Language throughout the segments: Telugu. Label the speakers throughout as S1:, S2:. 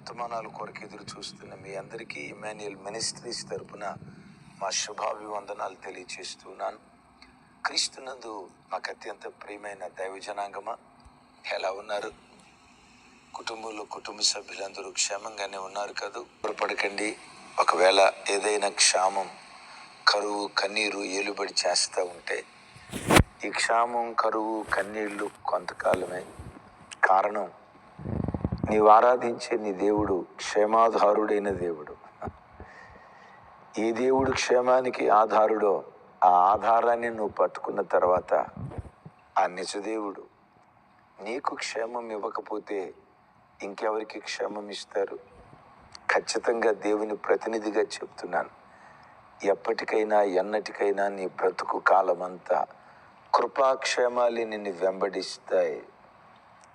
S1: వర్తమానాల కొరకు ఎదురు చూస్తున్న మీ అందరికీ ఇమాన్యుయల్ మినిస్ట్రీస్ తరపున మా శుభాభివందనాలు తెలియచేస్తున్నాను. క్రీస్తునందు మాకు అత్యంత ప్రియమైన దైవజనాంగమా, ఎలా ఉన్నారు? కుటుంబంలో కుటుంబ సభ్యులందరూ క్షేమంగానే ఉన్నారు కదూ? పొరపడకండి. ఒకవేళ ఏదైనా క్షామం, కరువు, కన్నీరు ఏలుబడి చేస్తూ ఉంటే ఈ క్షామం, కరువు, కన్నీళ్లు కొంతకాలమే. కారణం, నీవు ఆరాధించే నీ దేవుడు క్షేమాధారుడైన దేవుడు. ఏ దేవుడు క్షేమానికి ఆధారుడో ఆ ఆధారాన్ని నువ్వు పట్టుకున్న తర్వాత ఆ నిజదేవుడు నీకు క్షేమం ఇవ్వకపోతే ఇంకెవరికి క్షేమం ఇస్తారు? ఖచ్చితంగా దేవుని ప్రతినిధిగా చెప్తున్నాను, ఎప్పటికైనా ఎన్నటికైనా నీ బ్రతుకు కాలమంతా కృపాక్షేమాలే నిన్ను వెంబడిస్తాయి.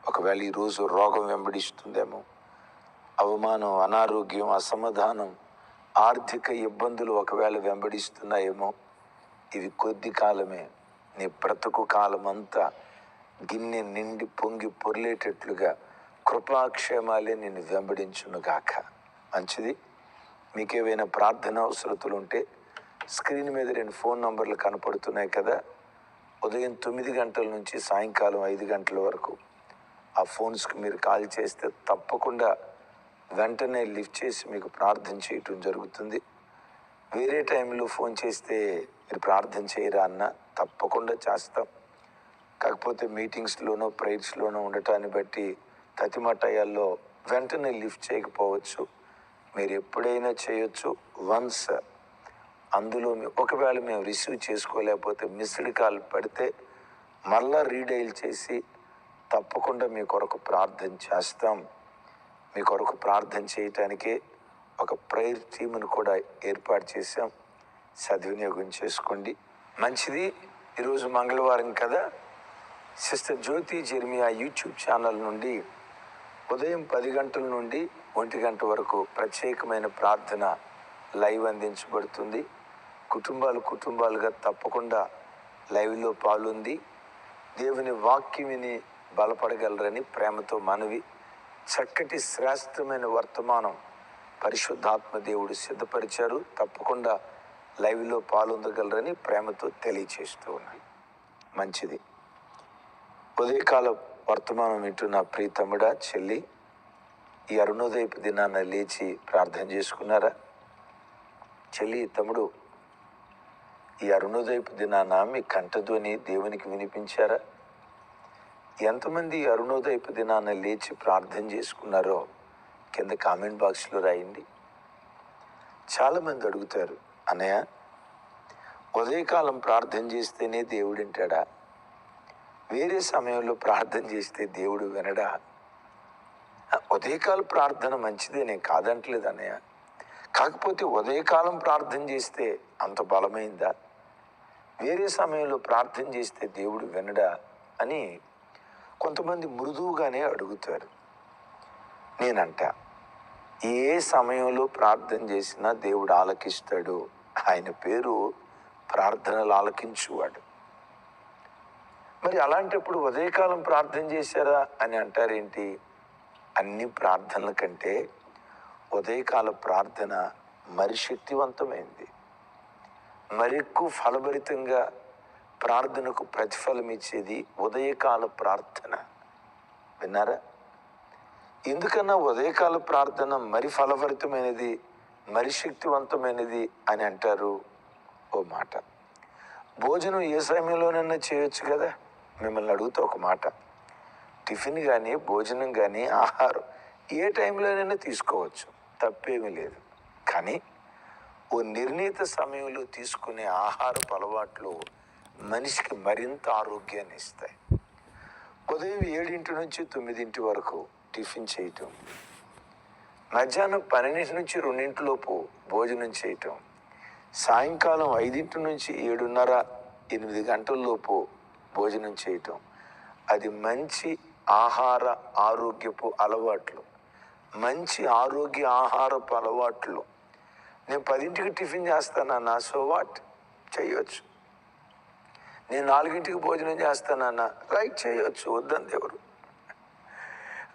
S1: ఒకవేళ ఈరోజు రోగం వెంబడిస్తుందేమో, అవమానం, అనారోగ్యం, అసమాధానం, ఆర్థిక ఇబ్బందులు ఒకవేళ వెంబడిస్తున్నాయేమో, ఇవి కొద్ది కాలమే. నీ బ్రతుకు కాలమంతా గిన్నె నిండి పొంగి పొర్లేటట్లుగా కృపాక్షేమాలే నిన్ను వెంబడించునుగాక. మంచిది. మీకేవైనా ప్రార్థన అవసరతలు ఉంటే స్క్రీన్ మీద 2 ఫోన్ నంబర్లు కనపడుతున్నాయి కదా. ఉదయం 9 గంటల నుంచి సాయంకాలం 5 గంటల వరకు ఆ ఫోన్స్కి మీరు కాల్ చేస్తే తప్పకుండా వెంటనే లిఫ్ట్ చేసి మీకు ప్రార్థన చేయటం జరుగుతుంది. వేరే టైంలో ఫోన్ చేస్తే మీరు ప్రార్థన చేయరా అన్న తప్పకుండా చేస్తాం. కాకపోతే మీటింగ్స్లోనో ప్రేయర్స్లోనో ఉండటాన్ని బట్టి తతిమటయాల్లో వెంటనే లిఫ్ట్ చేయకపోవచ్చు. మీరు ఎప్పుడైనా చేయొచ్చు. వన్స్ అందులో ఒకవేళ మేము రిసీవ్ చేసుకోలేకపోతే మిస్డ్ కాల్ పెడితే మళ్ళా రీడైల్ చేసి తప్పకుండా మీ కొరకు ప్రార్థన చేస్తాం. మీ కొరకు ప్రార్థన చేయటానికే ఒక ప్రేయర్ టీమును కూడా ఏర్పాటు చేశాం. సద్వినియోగం చేసుకోండి. మంచిది. ఈరోజు మంగళవారం కదా. సిస్టర్ జ్యోతి జెర్మియా యూట్యూబ్ ఛానల్ నుండి ఉదయం 10 గంటల నుండి 1 గంట వరకు ప్రత్యేకమైన ప్రార్థన లైవ్ అందించబడుతుంది. కుటుంబాలుగా తప్పకుండా లైవ్లో పాల్గొంది దేవుని వాక్యం విని బలపడగలరని ప్రేమతో మనవి. చక్కటి శ్రేష్టమైన వర్తమానం పరిశుద్ధాత్మ దేవుడు సిద్ధపరిచారు. తప్పకుండా లైవ్లో పాల్గొనగలరని ప్రేమతో తెలియచేస్తూ ఉన్నాను. మంచిది. ఉదయకాల వర్తమానం వింటున్న ప్రియతమ్ముడా, చెల్లి, ఈ అరుణోదయపు దినాన లేచి ప్రార్థన చేసుకున్నారా? చెల్లి, తమ్ముడు, ఈ అరుణోదయపు దినాన మీ కంఠధ్వని దేవునికి వినిపించారా? ఎంతమంది అరుణోదయపు దినాన లేచి ప్రార్థన చేసుకున్నారో కింద కామెంట్ బాక్స్లో రాయండి. చాలామంది అడుగుతారు, అన్నయ్య, ఉదయకాలం ప్రార్థన చేస్తేనే దేవుడు వింటాడా? వేరే సమయంలో ప్రార్థన చేస్తే దేవుడు వినడా? ఉదయకాల ప్రార్థన మంచిదే, నేను కాదంటలేదు అన్నయ్య. కాకపోతే ఉదయకాలం ప్రార్థన చేస్తే అంత బలమైందా? వేరే సమయంలో ప్రార్థన చేస్తే దేవుడు వినడా అని కొంతమంది మృదువుగానే అడుగుతారు. నేనంట, ఏ సమయంలో ప్రార్థన చేసినా దేవుడు ఆలకిస్తాడు. ఆయన పేరు ప్రార్థనలు ఆలకించువాడు. మరి అలాంటప్పుడు ఉదయకాలం ప్రార్థన చేశారా అని అంటారేంటి? అన్ని ప్రార్థనల కంటే ఉదయకాల ప్రార్థన మరి శక్తివంతమైంది, మరి ఎక్కువ ఫలభరితంగా ప్రార్థనకు ప్రతిఫలం ఇచ్చేది ఉదయకాల ప్రార్థన. విన్నారా? ఎందుకన్నా ఉదయకాల ప్రార్థన మరి ఫలభరితమైనది, మరి శక్తివంతమైనది అని అంటారు? ఓ మాట, భోజనం ఏ సమయంలోనైనా చేయొచ్చు కదా. మిమ్మల్ని అడుగుతా ఒక మాట, టిఫిన్ కానీ భోజనం కానీ ఆహారం ఏ టైంలోనైనా తీసుకోవచ్చు, తప్పేమీ లేదు. కానీ ఓ నిర్ణీత సమయంలో తీసుకునే ఆహారపు అలవాట్లు మనిషికి మరింత ఆరోగ్యాన్ని ఇస్తాయి. ఉదయం 7 నుంచి 9 వరకు టిఫిన్ చేయటం, మధ్యాహ్నం 12 నుంచి 2 లోపు భోజనం చేయటం, సాయంకాలం 5 నుంచి 7:30, 8 గంటల లోపు భోజనం చేయటం, అది మంచి ఆహార ఆరోగ్యపు అలవాట్లు, మంచి ఆరోగ్య ఆహారపు అలవాట్లు. నేను 10ంటికి టిఫిన్ చేస్తానన్నా, సో వాట్, చేయొచ్చు. నేను 4ంటికి భోజనం చేస్తానన్నా, రైట్, చేయొచ్చు, వద్దని ఎవరు.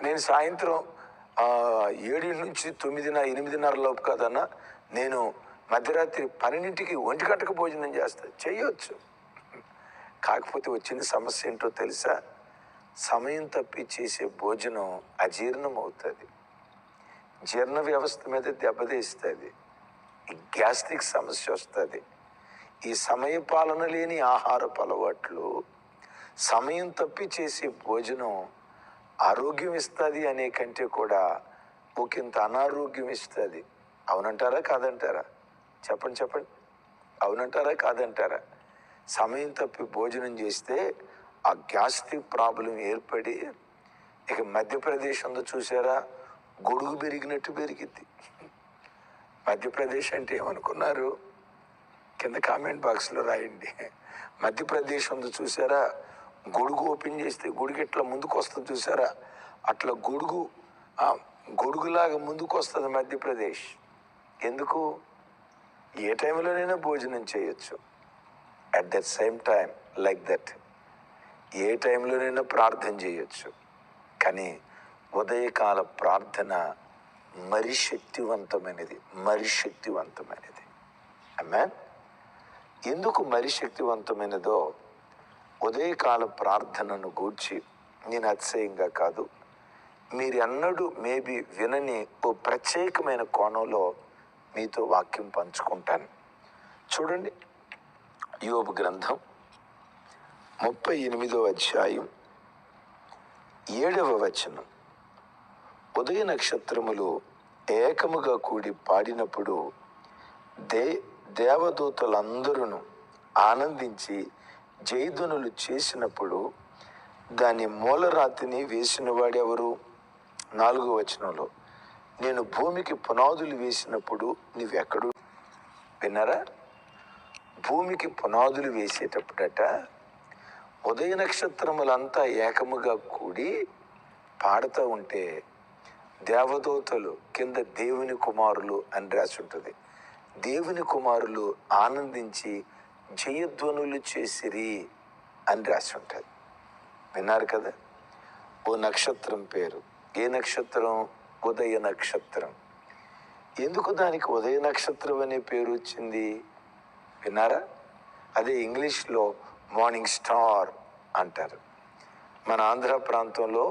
S1: నేను సాయంత్రం 7 నుంచి 8:30 లోపు కాదన్నా నేను మధ్యరాత్రి 12కి 1 గంటకు భోజనం చేస్తా, చేయొచ్చు. కాకపోతే వచ్చిన సమస్య ఏంటో తెలుసా? సమయం తప్పి చేసే భోజనం అజీర్ణం అవుతుంది, జీర్ణ వ్యవస్థ మీద దెబ్బతీస్తుంది, గ్యాస్ట్రిక్ సమస్య వస్తుంది. ఈ సమయ పాలన లేని ఆహారపు అలవాట్లు, సమయం తప్పి చేసే భోజనం ఆరోగ్యం ఇస్తుంది అనే కంటే కూడా ఒకంత అనారోగ్యం ఇస్తుంది. అవునంటారా కాదంటారా? చెప్పండి. అవునంటారా కాదంటారా? సమయం తప్పి భోజనం చేస్తే ఆ గ్యాస్ట్రిక్ ప్రాబ్లం ఏర్పడి ఇక మధ్యప్రదేశ్ ఉందో చూసారా, గొడుగు పెరిగినట్టు పెరిగిద్ది. మధ్యప్రదేశ్ అంటే ఏమనుకున్నారు? కింద కామెంట్ బాక్స్లో రాయండి. మధ్యప్రదేశ్ ఉందో చూసారా, గొడుగు ఓపెన్ చేస్తే గొడుగు ఇట్లా ముందుకు వస్తుంది చూసారా, అట్లా గొడుగులాగా ముందుకు వస్తుంది మధ్యప్రదేశ్. ఎందుకు? ఏ టైంలోనైనా భోజనం చేయొచ్చు, at that same time like that ఏ టైంలోనైనా ప్రార్థన చేయొచ్చు. కానీ ఉదయకాల ప్రార్థన మరి శక్తివంతమైనది. ఆమేన్. ఎందుకు మరి శక్తివంతమైనదో ఉదయకాల ప్రార్థనను గూర్చి నేను అతిశయంగా కాదు, మీరు అన్నడు మేబీ వినని ఓ ప్రత్యేకమైన కోణంలో మీతో వాక్యం పంచుకుంటాను. చూడండి, యోబు గ్రంథం 38వ అధ్యాయం 7వ వచనం. ఉదయ నక్షత్రములు ఏకముగా కూడి పాడినప్పుడు దేవదూతలందరూ ఆనందించి జయధ్వనులు చేసినప్పుడు దాని మూలరాతిని వేసిన వాడెవరు? 4వ వచనంలో, నేను భూమికి పునాదులు వేసినప్పుడు నువ్వెక్కడు? విన్నారా? భూమికి పునాదులు వేసేటప్పుడట ఉదయ నక్షత్రములంతా ఏకముగా కూడి పాడుతూ ఉంటే దేవదూతలు కింద దేవుని కుమారులు అని రాసి ఉంటుంది. దేవుని కుమారులు ఆనందించి జయధ్వనులు చేసిరి అని రాసి ఉంటుంది. విన్నారు కదా? ఓ నక్షత్రం పేరు. ఏ నక్షత్రం? ఉదయ నక్షత్రం. ఎందుకు దానికి ఉదయ నక్షత్రం అనే పేరు వచ్చింది? విన్నారా? అదే ఇంగ్లీష్లో మార్నింగ్ స్టార్ అంటారు. మన ఆంధ్ర ప్రాంతంలో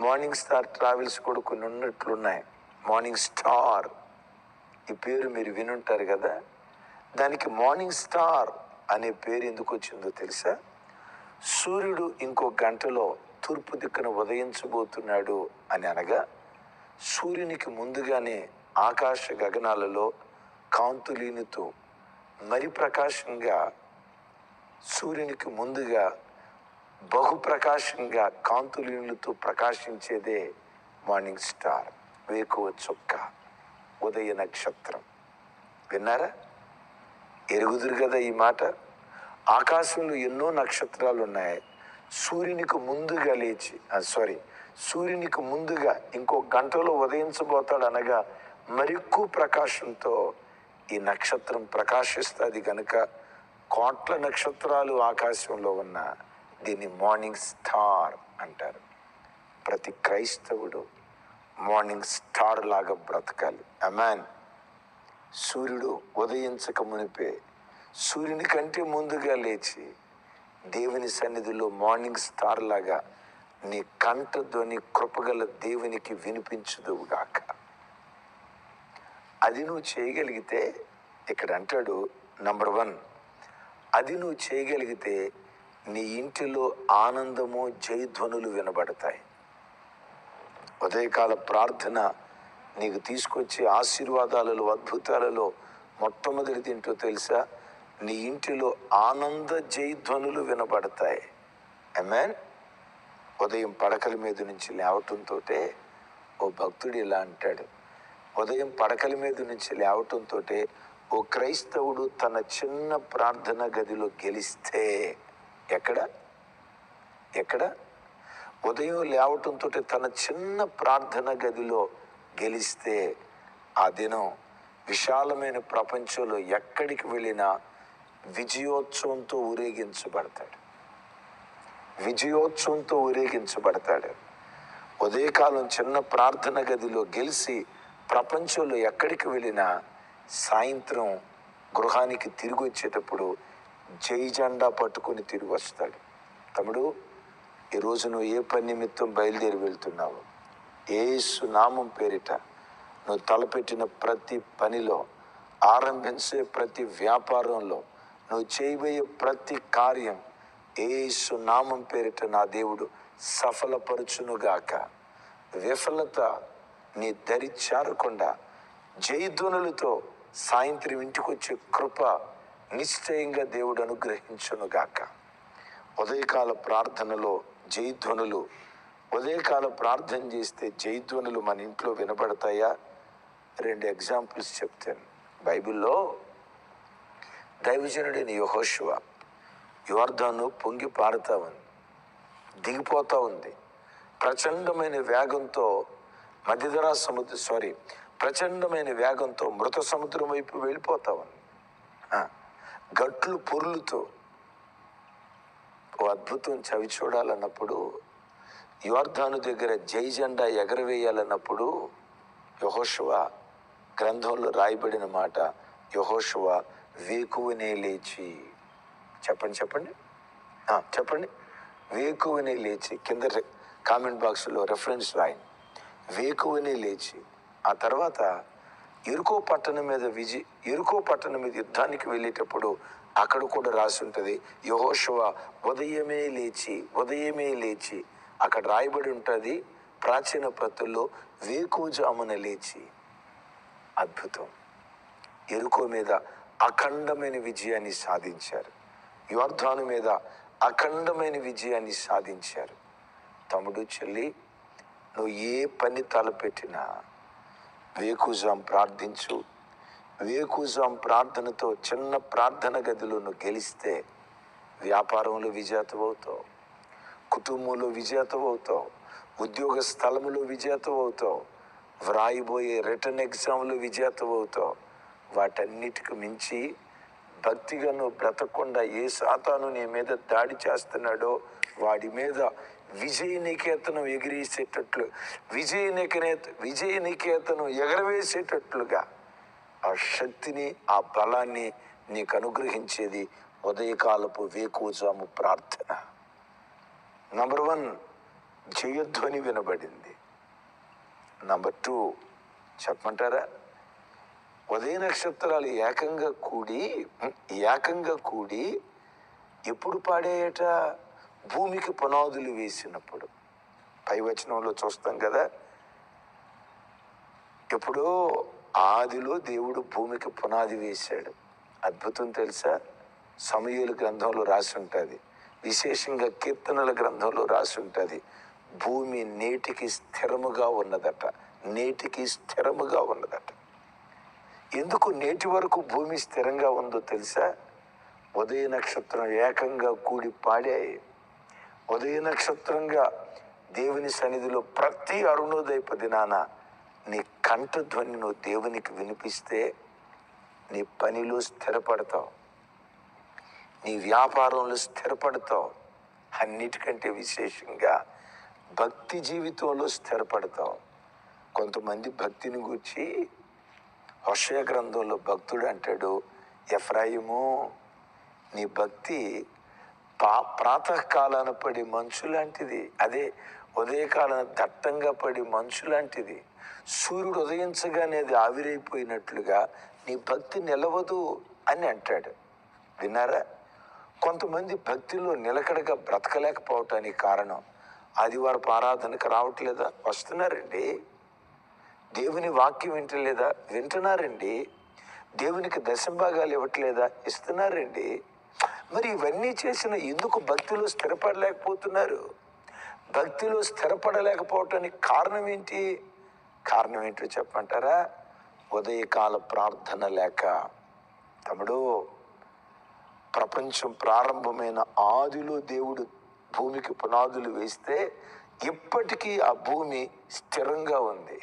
S1: మార్నింగ్ స్టార్ ట్రావెల్స్ కూడా కొన్ని ఉన్నట్లున్నాయి. మార్నింగ్ స్టార్ ఈ పేరు మీరు వినుంటారు కదా. దానికి మార్నింగ్ స్టార్ అనే పేరు ఎందుకు వచ్చిందో తెలుసా? సూర్యుడు ఇంకో గంటలో తూర్పు దిక్కున ఉదయించబోతున్నాడు అని అనగా, సూర్యునికి ముందుగానే ఆకాశ గగనాలలో కాంతులీనుతూ మరి ప్రకాశంగా, సూర్యునికి ముందుగా బహుప్రకాశంగా కాంతులీనులతో ప్రకాశించేదే మార్నింగ్ స్టార్, వేకువ చుక్క, ఉదయ నక్షత్రం. విన్నారా? ఎరుగుదురు కదా ఈ మాట. ఆకాశంలో ఎన్నో నక్షత్రాలు ఉన్నాయి. సూర్యునికి ముందుగా ఇంకో గంటలో ఉదయించబోతాడు అనగా మరెక్కువ ప్రకాశంతో ఈ నక్షత్రం ప్రకాశిస్తుంది కనుక కోట్ల నక్షత్రాలు ఆకాశంలో ఉన్న దీన్ని మార్నింగ్ స్టార్ అంటారు. ప్రతి క్రైస్తవుడు మార్నింగ్ స్టార్ లాగా బ్రతకాలి. ఆమేన్. సూర్యుడు ఉదయించక మునిపే, సూర్యుని కంటే ముందుగా లేచి దేవుని సన్నిధిలో మార్నింగ్ స్టార్ లాగా నీ కంఠధ్వని కృపగల దేవునికి వినిపించుదువుగాక. అది నువ్వు చేయగలిగితే, ఇక్కడ అంటాడు నంబర్ 1, అది నువ్వు చేయగలిగితే నీ ఇంటిలో ఆనందము జయధ్వనులు వినబడతాయి. ఉదయకాల ప్రార్థన నీకు తీసుకొచ్చే ఆశీర్వాదాలలో, అద్భుతాలలో మొట్టమొదటిది ఏంటో తెలుసా? నీ ఇంటిలో ఆనంద జయధ్వనులు వినబడతాయి. ఆమేన్. ఉదయం పడకల మీద నుంచి లేవటంతో ఓ భక్తుడు ఇలా అంటాడు, ఉదయం పడకల మీద నుంచి లేవటంతో ఓ క్రైస్తవుడు తన చిన్న ప్రార్థన గదిలో గెలిస్తే, ఎక్కడ ఉదయం లేవటంతో తన చిన్న ప్రార్థన గదిలో గెలిస్తే ఆ దినం విశాలమైన ప్రపంచంలో ఎక్కడికి వెళ్ళినా విజయోత్సవంతో ఊరేగించబడతాడు. ఉదయకాలం చిన్న ప్రార్థన గదిలో గెలిచి ప్రపంచంలో ఎక్కడికి వెళ్ళినా సాయంత్రం గృహానికి తిరిగి వచ్చేటప్పుడు జై జెండా పట్టుకొని తిరిగి వస్తాడు. తమ్ముడు, ఈరోజు నువ్వు ఏ పని నిమిత్తం బయలుదేరి వెళ్తున్నావు? యేసు నామం పేరిట నువ్వు తలపెట్టిన ప్రతి పనిలో, ఆరంభించే ప్రతి వ్యాపారంలో, నువ్వు చేయబోయే ప్రతి కార్యం యేసు నామం పేరిట నా దేవుడు సఫలపరచునుగాక. విఫలత నీ దరి చేరకుండా జయధ్వనులతో సాయంత్రం ఇంటికి వచ్చే కృప నిశ్చయంగా దేవుడు అనుగ్రహించునుగాక. ఉదయకాల ప్రార్థనలో జయధ్వనులు, ఉదయకాల ప్రార్థన చేస్తే జయధ్వనులు మన ఇంట్లో వినబడతాయా? 2 ఎగ్జాంపుల్స్ చెప్తాను. బైబిల్లో దైవజనుడైన యెహోషువ, యోర్దాను పొంగి పారుతా ఉంది, దిగిపోతా ఉంది. ప్రచండమైన వేగంతో ప్రచండమైన వేగంతో మృత సముద్రం వైపు వెళ్ళిపోతా ఉంది. గట్లు పొర్లుతో ఓ అద్భుతం చవి చూడాలన్నప్పుడు, యోర్దాను దగ్గర జై జెండా ఎగరవేయాలన్నప్పుడు యెహోషువ గ్రంథంలో రాయబడిన మాట, యెహోషువ వేకువనే లేచి, చెప్పండి వేకువనే లేచి, కింద కామెంట్ బాక్స్లో రెఫరెన్స్ రాయండి. వేకువనే లేచి, ఆ తర్వాత ఎరుకో పట్టణం మీద యుద్ధానికి వెళ్ళేటప్పుడు అక్కడ కూడా రాసి ఉంటుంది, యెహోషువ ఉదయమే లేచి. అక్కడ రాయబడి ఉంటుంది ప్రాచీన ప్రతుల్లో వేకువజామున లేచి. అద్భుతం. ఎరుకో మీద అఖండమైన విజయాన్ని సాధించారు, యోర్దాను మీద అఖండమైన విజయాన్ని సాధించారు. తమ్ముడు, చెల్లి, నువ్వు ఏ పని తలపెట్టినా వేకుజాం ప్రార్థించు. వేకుజాం ప్రార్థనతో చిన్న ప్రార్థన గదిలో నువ్వు గెలిస్తే వ్యాపారంలో విజేతం అవుతావు, కుటుంబంలో విజేతం అవుతావు, ఉద్యోగ స్థలంలో విజేతం అవుతావు, వ్రాయిబోయే రిటర్న్ ఎగ్జామ్లో విజేతం అవుతావు. వాటన్నిటికి మించి భక్తిగా నువ్వు బ్రతకకుండా ఏ సాతాను నీ మీద దాడి చేస్తున్నాడో వాడి మీద విజయనికేతనం ఎగిరేసేటట్లు, విజయనికేతనం ఎగరవేసేటట్లుగా ఆ శక్తిని, ఆ బలాన్ని నీకు అనుగ్రహించేది ఉదయకాలపు వేకువజాము ప్రార్థన. నంబర్ 1, జయధ్వని వినబడింది. నంబర్ 2, చెప్పమంటారా? ఉదయ నక్షత్రాలు ఏకంగా కూడి ఎప్పుడు పాడేయట? భూమికి పునాదులు వేసినప్పుడు. పై వచనంలో చూస్తాం కదా, ఎప్పుడో ఆదిలో దేవుడు భూమికి పునాది వేశాడు. అద్భుతం తెలుసా? సమూయేలు గ్రంథంలో రాసి ఉంటుంది, విశేషంగా కీర్తనల గ్రంథంలో రాసి ఉంటుంది, భూమి నేటికి స్థిరముగా ఉన్నదట. ఎందుకు నేటి వరకు భూమి స్థిరంగా ఉందో తెలుసా? ఉదయ నక్షత్రం ఏకంగా కూడి పాడాయి. ఉదయ నక్షత్రంగా దేవుని సన్నిధిలో ప్రతి అరుణోదయపు దినాన నీ కంఠధ్వని నువ్వు దేవునికి వినిపిస్తే నీ పనిలో స్థిరపడతావు, నీ వ్యాపారంలో స్థిరపడతావు, అన్నిటికంటే విశేషంగా భక్తి జీవితంలో స్థిరపడతావు. కొంతమంది భక్తిని గూర్చి హోషేయ గ్రంథంలో భక్తుడు అంటాడు, ఎఫ్రాయిము, నీ భక్తి ప్రాతకాలాన పడి మంచు లాంటిది, అదే ఉదయకాలాన దట్టంగా పడి మంచు లాంటిది. సూర్యుడు ఉదయించగానే అది ఆవిరైపోయినట్లుగా నీ భక్తి నిలవదు అని అంటాడు. విన్నారా? కొంతమంది భక్తిలో నిలకడగా బ్రతకలేకపోవటానికి కారణం ఆదివారపు ఆరాధనకు రావట్లేదా? వస్తున్నారండి. దేవుని వాక్యం వింటున్నారండి. దేవునికి దశంభాగాలు ఇవ్వట్లేదా? ఇస్తున్నారండి. మరి ఇవన్నీ చేసిన ఎందుకు భక్తిలో స్థిరపడలేకపోతున్నారు? భక్తిలో స్థిరపడలేకపోవటానికి కారణం ఏంటో చెప్పంటారా? ఉదయకాల ప్రార్థన లేక. తమ్ముడు, ప్రపంచం ప్రారంభమైన ఆదిలో దేవుడు భూమికి పునాదులు వేస్తే ఇప్పటికీ ఆ భూమి స్థిరంగా ఉంది.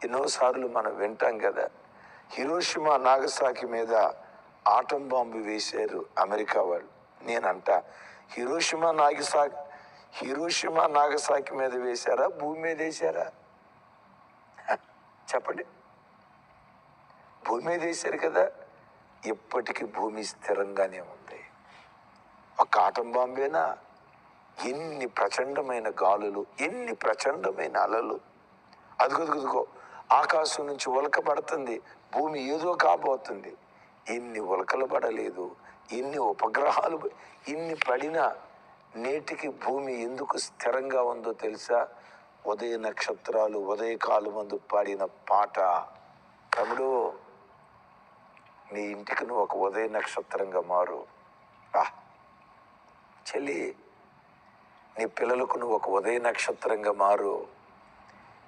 S1: ఎన్నోసార్లు మనం వింటాం కదా, హిరోషిమా నాగసాకి మీద ఆటం బాంబు వేశారు అమెరికా వాళ్ళు. నేనంట, హిరోషిమా హిరోషిమా నాగసాకి మీద వేశారా, భూమి మీద వేశారా? చెప్పండి. భూమి మీద వేశారు కదా. ఇప్పటికీ భూమి స్థిరంగానే ఉంది. ఒక ఆటం బాంబేనా? ఎన్ని ప్రచండమైన గాలులు, ఎన్ని ప్రచండమైన అలలు. అదుగో ఆకాశం నుంచి ఉలక పడుతుంది, భూమి ఏదో కాబోతుంది. ఎన్ని ఉలకలు పడలేదు, ఎన్ని ఉపగ్రహాలు, ఇన్ని పడినా నేటికి భూమి ఎందుకు స్థిరంగా ఉందో తెలుసా? ఉదయ నక్షత్రాలు ఉదయకాలమందు పాడిన పాట. తమ్ముడు, నీ ఇంటికి నువ్వు ఒక ఉదయ నక్షత్రంగా మారు. చెల్లి, నీ పిల్లలకు నువ్వు ఒక ఉదయ నక్షత్రంగా మారు.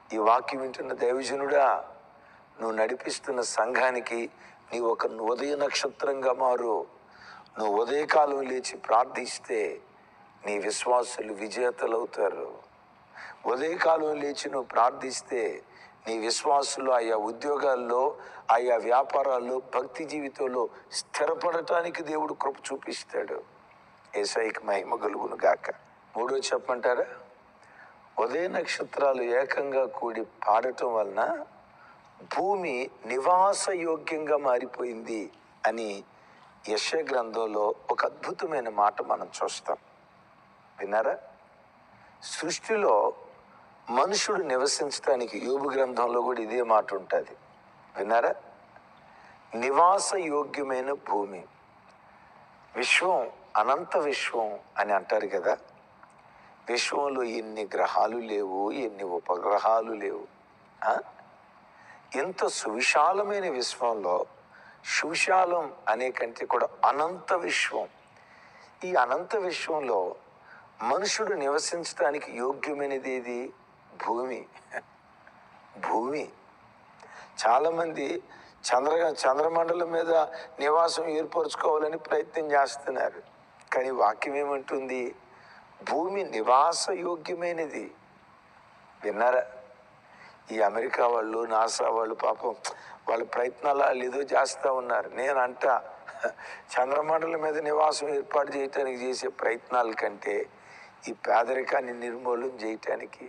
S1: ఈ వాక్యం వింటున్న దైవజనుడా, నువ్వు నడిపిస్తున్న సంఘానికి నీ ఒక ఉదయ నక్షత్రంగా మారు. నువ్వు ఉదయకాలం లేచి ప్రార్థిస్తే నీ విశ్వాసులు విజేతలు అవుతారు. ఉదయకాలం లేచి నువ్వు ప్రార్థిస్తే నీ విశ్వాసులు ఆయా ఉద్యోగాల్లో, ఆయా వ్యాపారాల్లో, భక్తి జీవితంలో స్థిరపడటానికి దేవుడు కృప చూపిస్తాడు. యేసయ్యకి మహిమ కలుగును గాక. మూడో చెప్పమంటారా? ఉదయ నక్షత్రాలు ఏకంగా కూడి పాడటం వలన భూమి నివాస యోగ్యంగా మారిపోయింది అని యెషయా గ్రంథంలో ఒక అద్భుతమైన మాట మనం చూస్తాం. విన్నారా? సృష్టిలో మనుషుడు నివసించడానికి యోబు గ్రంథంలో కూడా ఇదే మాట ఉంటుంది. విన్నారా? నివాస యోగ్యమైన భూమి. విశ్వం అనంత విశ్వం అని అంటారు కదా. విశ్వంలో ఎన్ని గ్రహాలు లేవు, ఎన్ని ఉపగ్రహాలు లేవు. ఇంత సువిశాలమైన విశ్వంలో సువిశాలం అనే కంటే కూడా అనంత విశ్వం. ఈ అనంత విశ్వంలో మనుషుడు నివసించడానికి యోగ్యమైనది ఏది? భూమి. భూమి. చాలామంది చంద్రమండలం మీద నివాసం ఏర్పరచుకోవాలని ప్రయత్నం చేస్తున్నారు. కానీ వాక్యం ఏమంటుంది? భూమి నివాస యోగ్యమైనది. విన్నారా? ఈ అమెరికా వాళ్ళు, నాసా వాళ్ళు పాపం వాళ్ళ ప్రయత్నాలు వాళ్ళు ఏదో చేస్తూ ఉన్నారు. నేనంట చంద్రమండలం మీద నివాసం ఏర్పాటు చేయటానికి చేసే ప్రయత్నాల కంటే ఈ పేదరికాన్ని నిర్మూలన చేయటానికి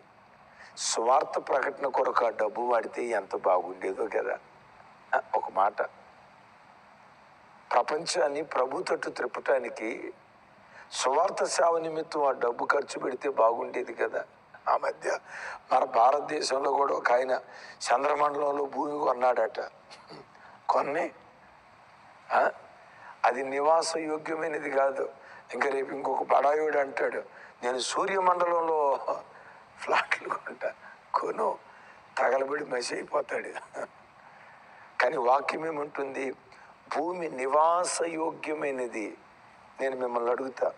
S1: స్వార్థ ప్రకటన కొరకు ఆ డబ్బు వాడితే ఎంత బాగుండేదో కదా. ఒక మాట, ప్రపంచాన్ని ప్రభు తట్టు త్రిప్పటానికి స్వార్థ సేవ నిమిత్తం ఆ డబ్బు ఖర్చు పెడితే బాగుండేది కదా. ఆ మధ్య మన భారతదేశంలో కూడా ఒక ఆయన చంద్రమండలంలో భూమి కొన్నాడట. కొన్ని అది నివాస యోగ్యమైనది కాదు. ఇంకా రేపు ఇంకొక బడాయుడు అంటాడు, నేను సూర్యమండలంలో ఫ్లాట్లు కొంటా. కొను, తగలబడి మసి అయిపోతాడు. కానీ వాక్యం ఏముంటుంది? భూమి నివాస యోగ్యమైనది. నేను మిమ్మల్ని అడుగుతా,